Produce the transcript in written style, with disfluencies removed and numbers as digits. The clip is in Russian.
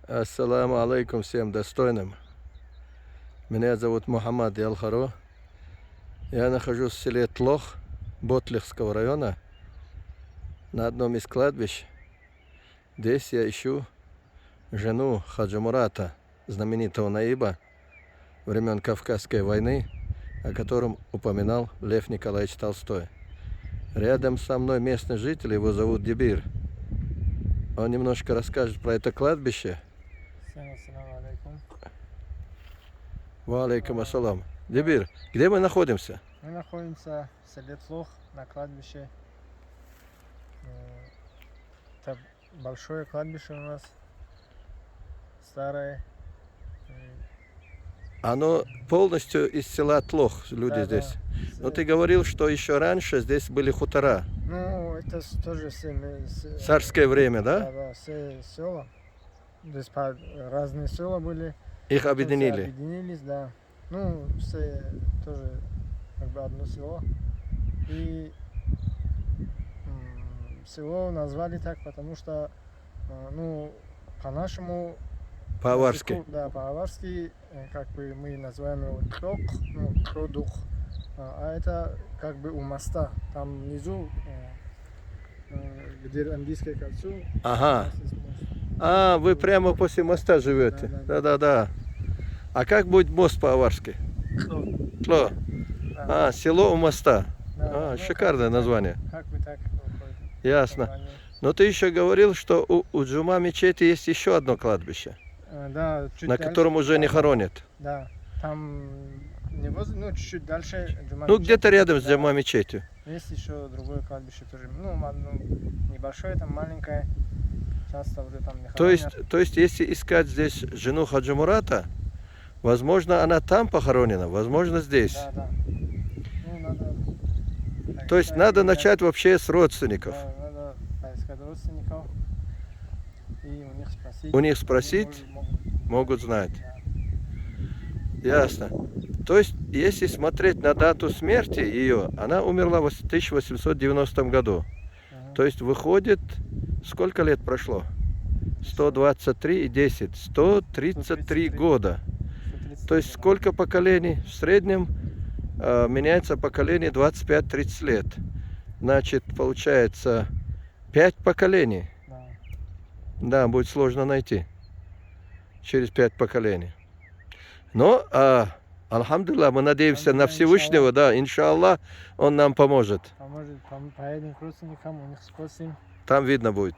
Ассаламу алейкум всем достойным. Меня зовут Мухаммад Ялхаро. Я нахожусь в селе Тлох Ботлихского района на одном из кладбищ. Здесь я ищу жену Хаджи Мурата, знаменитого наиба времен Кавказской войны, о котором упоминал Лев Николаевич Толстой. Рядом со мной местный житель, его зовут Дибир. Он немножко расскажет про это кладбище. Ассаламу алейкум. Ва алейкум ассалам. Дибир, где мы находимся? Мы находимся в селе Тлох на кладбище. Это большое кладбище у нас, старое. Оно полностью из села Тлох, люди Да, здесь. да. Но ты говорил, что еще раньше здесь были хутора. Ну, это тоже Царское время, да? Да, да, все села. Здесь разные села были. Их Все объединили. объединились, да. Ну, все тоже как бы одно село. И село назвали так, потому что, ну, по-нашему По-аварски. языку, да, по-аварски, как бы мы называем его Тлок, ну, Тродух. А это как бы у моста. Там внизу, где Андийское кольцо. Ага. у нас есть мост. А, вы прямо после моста живете? Да-да-да. А как будет мост по-аварски? Тлок. Тло. Да. А, село у моста. Да, А, ну, шикарное название. Как бы так выходит. Ясно. название. Но ты еще говорил, что у Джума мечети есть еще одно кладбище, Да, чуть на дальше, котором уже не да, хоронят. Да, там не ну, чуть-чуть дальше. Ну, где-то рядом с Джума мечетью. Есть еще другое кладбище тоже. Ну, небольшое, там маленькое. Часто уже там не хоронят. То есть, если искать здесь жену Хаджи Мурата, возможно, она там похоронена, возможно, здесь. Да, да. Ну, надо... То есть, надо начать вообще с родственников. Да, надо поискать родственников и у них спросить. У них спросить, Они могут знать. Да. Ясно. То есть, если смотреть на дату смерти ее, она умерла в 1890 году. Ага. То есть, выходит, сколько лет прошло? 123 и 10. 133 года. 130 То есть, лет. сколько поколений? В среднем меняется поколение 25-30 лет. Значит, получается 5 поколений. Да. Да, будет сложно найти. Через 5 поколений. Но, альхамдулилlah, мы надеемся на Всевышнего, да, иншаллах, он нам поможет. Поможет, поедем к родственникам, у них спросим. Там видно будет.